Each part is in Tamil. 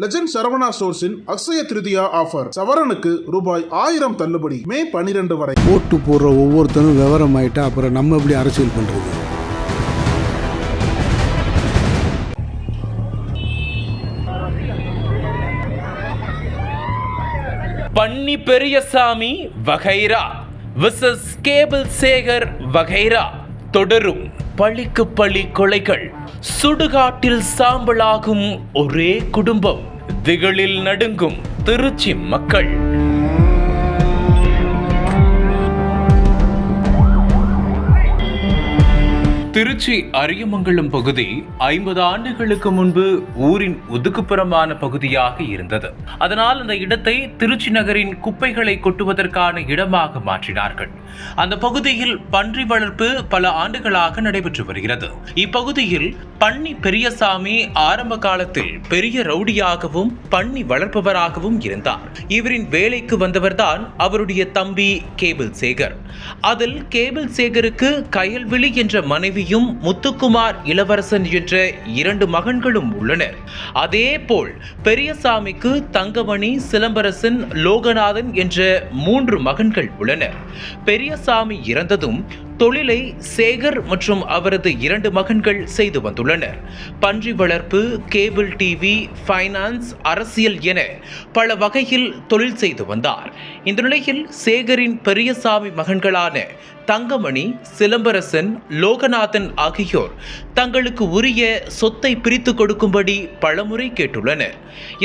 லெஜண்ட் சரவணா ஸ்டோர்ஸின் அக்ஷய திருதியா ஆஃபர் சவரனுக்கு ரூபாய் 1000 தள்ளுபடி மே 12 வரை. ஓட்டு போடுற ஒவ்வொருத்தரும் விவரம் ஆயிட்டா அப்புறம் நம்ம எப்படி அரசியல் பண்றது? பன்னி பெரியசாமி வகைரா விசஸ் கேபிள் சேகர் வகைரா தொடரும் பழிக்கு பழி கொலைகள். சுடுகாட்டில் சாம்பலாகும் ஒரே குடும்பம். திகிலில் நடுங்கும் திருச்சி மக்கள். திருச்சி அரியமங்கலம் பகுதி 50 ஆண்டுகளுக்கு முன்பு ஊரின் ஒதுக்குப்புறமான பகுதியாக இருந்தது. அதனால் அந்த இடத்தை திருச்சி நகரின் குப்பைகளை கொட்டுவதற்கான இடமாக மாற்றினார்கள். அந்த பகுதியில் பன்றி வளர்ப்பு பல ஆண்டுகளாக நடைபெற்று வருகிறது. இப்பகுதியில் பன்னி பெரியசாமி ஆரம்ப காலத்தில் பெரிய ரவுடியாகவும் பன்னி வளர்ப்பவராகவும் இருந்தார். இவரின் வேலைக்கு வந்தவர்தான் அவருடைய தம்பி கேபிள் சேகர். அதில் கேபிள் சேகருக்கு கயல்விழி என்ற மனைவி முத்துக்குமார் இளவரசன் என்ற 2 மகன்களும் உள்ளனர். அதே போல் பெரியசாமிக்கு தங்கமணி, சிலம்பரசன், லோகநாதன் என்ற 3 மகன்கள் உள்ளனர். பெரியசாமி இறந்ததும் தொழிலை சேகர் மற்றும் அவரது 2 மகன்கள் செய்து வந்துள்ளனர். பன்றி வளர்ப்பு, கேபிள் டிவி, ஃபைனான்ஸ், அரசியல் என பல வகையில் தொழில் செய்து வந்தார். இந்த நிலையில் சேகரின் பெரியசாமி மகன்களான தங்கமணி, சிலம்பரசன், லோகநாதன் ஆகியோர் தங்களுக்கு உரிய சொத்தை பிரித்து கொடுக்கும்படி பலமுறை கேட்டுள்ளனர்.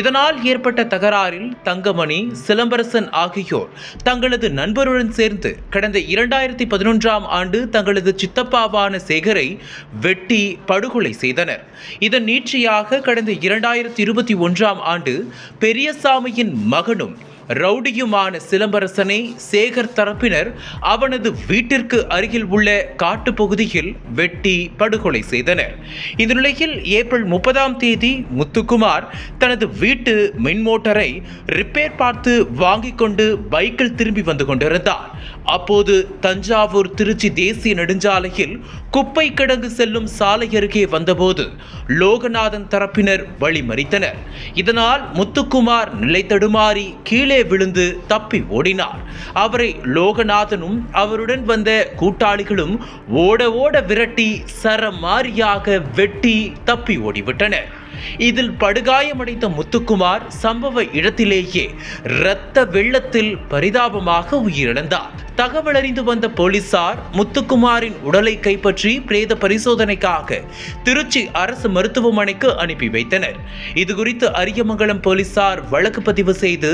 இதனால் ஏற்பட்ட தகராறில் தங்கமணி, சிலம்பரசன் ஆகியோர் தங்களது நண்பருடன் சேர்ந்து கடந்த 2011ஆம் ஆண்டு தங்களது சித்தப்பாவான சேகரை வெட்டி படுகொலை செய்தனர். இதன் நீட்சியாக கடந்த 2021ஆம் ஆண்டு பெரியசாமியின் மகனும் ரவுடியுமான சிலம்பரசனை சேகர் தரப்பினர் அவனது வீட்டிற்கு அருகில் உள்ள காட்டுப்பகுதியில் வெட்டி படுகொலை செய்தனர். இந்த நிலையில் ஏப்ரல் 30ஆம் தேதி முத்துக்குமார் தனது வீட்டு மின் மோட்டாரை ரிப்பேர் பார்த்து வாங்கிக் கொண்டு பைக்கில் திரும்பி வந்து கொண்டிருந்தார். அப்போது தஞ்சாவூர் திருச்சி தேசிய நெடுஞ்சாலையில் குப்பை கிடங்கு செல்லும் சாலை அருகே வந்தபோது லோகநாதன் தரப்பினர் வழிமறித்தனர். இதனால் முத்துக்குமார் நிலை தடுமாறி கீழே விழுந்து தப்பி ஓடினார். அவரை லோகநாதனும் அவருடன் வந்த கூட்டாளிகளும் ஓட ஓட விரட்டி சரமாரியாக வெட்டி தப்பி ஓடிவிட்டனர். இதில் படுகாயமடைந்த முத்துக்குமார் சம்பவ இடத்திலேயே இரத்த வெள்ளத்தில் பரிதாபமாக உயிரிழந்தார். தகவல் அறிந்து வந்த போலீசார் முத்துக்குமாரின் உடலை கைப்பற்றி பிரேத பரிசோதனைக்காக திருச்சி அரசு மருத்துவமனைக்கு அனுப்பி வைத்தனர். இதுகுறித்து அரியமங்கலம் போலீசார் வழக்கு பதிவு செய்து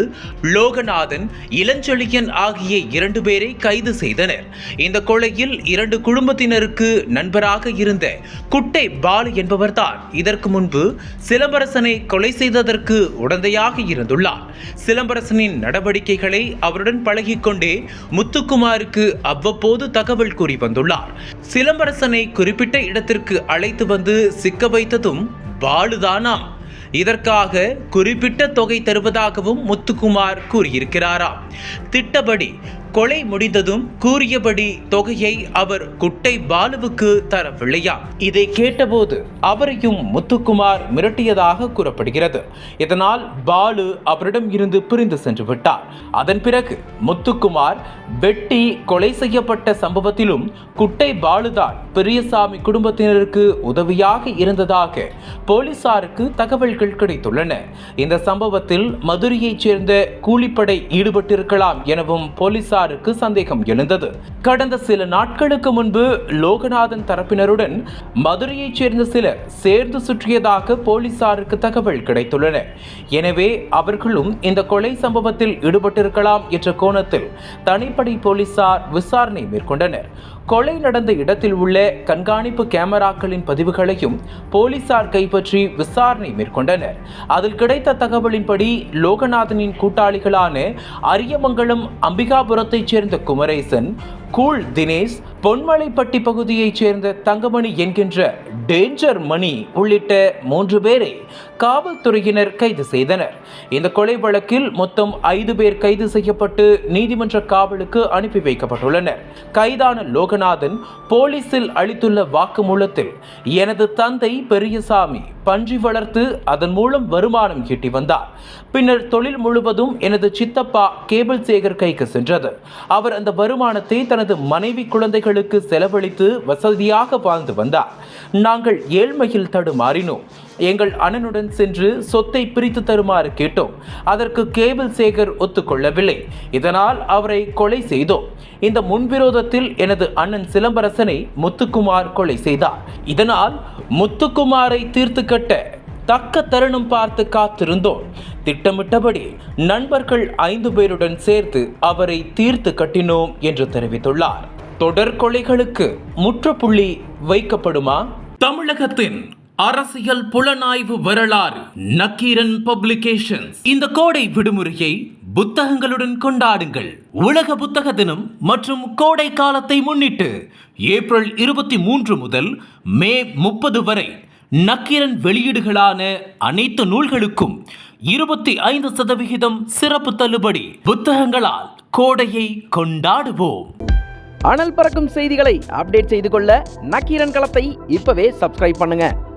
லோகநாதன், இளஞ்செழியன் ஆகிய 2 பேரை கைது செய்தனர். இந்த கொலையில் 2 குடும்பத்தினருக்கு நண்பராக இருந்த குட்டை பாலு என்பவர்தான் இதற்கு முன்பு சிலம்பரசனை கொலை செய்ததற்கு உடந்தையாக இருந்துள்ளார். சிலம்பரசனின் நடவடிக்கைகளை அவருடன் பழகிக்கொண்டே முத்துக்குமாருக்கு அவ்வப்போது தகவல் கூறி வந்துள்ளார். சிலம்பரசனை குறிப்பிட்ட இடத்திற்கு அழைத்து வந்து சிக்க வைத்ததும் பாலுதானாம். இதற்காக குறிப்பிட்ட தொகை தருவதாகவும் முத்துக்குமார் கூறியிருக்கிறாராம். திட்டப்படி கொலை முடிந்ததும் கூறியபடி தொகையை அவர் குட்டை பாலுவுக்கு தரவில்லையா? இதை கேட்டபோது அவரையும் முத்துக்குமார் மிரட்டியதாக கூறப்படுகிறது. இதனால் பாலு அவரிடம் இருந்து பிரிந்து சென்று விட்டார். அதன் பிறகு முத்துக்குமார் வெட்டி கொலை செய்யப்பட்ட சம்பவத்திலும் குட்டை பாலுதான் பெரியசாமி குடும்பத்தினருக்கு உதவியாக இருந்ததாக போலீசாருக்கு தகவல்கள் கிடைத்துள்ளன. இந்த சம்பவத்தில் மதுரையைச் சேர்ந்த கூலிப்படை ஈடுபட்டிருக்கலாம் எனவும் போலீசார் சந்தேகம் எழுந்தது. கடந்த சில நாட்களுக்கு முன்பு லோகநாதன் தரப்பினருடன் மதுரையைச் சேர்ந்த சிலர் சேர்ந்து சுற்றியதாக போலீசாருக்கு தகவல் கிடைத்துள்ளன. எனவே அவர்களும் இந்த கொலை சம்பவத்தில் ஈடுபட்டிருக்கலாம் என்ற கோணத்தில் தனிப்படை போலீசார் விசாரணை மேற்கொண்டனர். கொலை நடந்த இடத்தில் உள்ள கண்காணிப்பு கேமராக்களின் பதிவுகளையும் போலீசார் கைப்பற்றி விசாரணை மேற்கொண்டனர். அதில் கிடைத்த தகவலின்படி லோகநாதனின் கூட்டாளிகளான அரியமங்கலம், அம்பிகாபுரத்தைச் சேர்ந்த குமரேசன், கூல் தினேஷ், பொன்மலைப்பட்டி பகுதியைச் சேர்ந்த தங்கமணி என்கின்ற டேஞ்சர் மணி உள்ளிட்ட 3 பேரை காவல்துறையினர் கைது செய்தனர். இந்த கொலை வழக்கில் மொத்தம் 5 பேர் கைது செய்யப்பட்டு நீதிமன்ற காவலுக்கு அனுப்பி வைக்கப்பட்டுள்ளனர். கைதான லோகநாதன் போலீசில் அளித்துள்ள வாக்குமூலத்தில், எனது தந்தை பெரியசாமி பன்றி வளர்த்து அதன் மூலம் வருமானம் ஈட்டி வந்தார். பின்னர் தொழில் முழுவதும் எனது சித்தப்பா கேபிள் சேகர் கைக்கு சென்றது. அவர் அந்த வருமானத்தை தனது மனைவி குழந்தைகளுக்கு செலவழித்து வசதியாக வாழ்ந்து வந்தார். நாங்கள் ஏழ்மையில் தடுமாறினோம். எங்கள் அண்ணனுடன் சென்று சொத்தை பிரித்து தருமாறு கேட்டோம். அதற்கு கேபிள் சேகர் ஒத்துக்கொள்ளவில்லை. இதனால் அவரை கொலை செய்தோம். இந்த முன்விரோதத்தில் எனது அண்ணன் சிலம்பரசனை முத்துக்குமார் கொலை செய்தார். இதனால் முத்துக்குமாரை தீர்த்து கட்ட தக்க தருணம் பார்த்து காத்திருந்தோம். திட்டமிட்டபடி நண்பர்கள் 5 பேருடன் சேர்த்து அவரை தீர்த்து கட்டினோம் என்று தெரிவித்துள்ளார். தொடர் கொலைகளுக்கு முற்றுப்புள்ளி வைக்கப்படுமா? தமிழகத்தின் அரசியல் புலனாய்வு வரலாறு நக்கீரன் பப்ளிகேஷன்ஸ். இந்த கோடை விடுமுறையை புத்தகங்களுடன் கொண்டாடுங்கள். உலக புத்தக தினம் மற்றும் கோடை காலத்தை முன்னிட்டு ஏப்ரல் 23 முதல் மே 30 வரை நக்கீரன் வெளியீடுகளான அனைத்து நூல்களுக்கும் 25% சிறப்பு தள்ளுபடி. புத்தகங்களால் கோடையை கொண்டாடுவோம். அனல் பறக்கும் செய்திகளை அப்டேட் செய்து கொள்ள நக்கீரன் களத்தை இப்பவே சப்ஸ்கிரைப் பண்ணுங்க.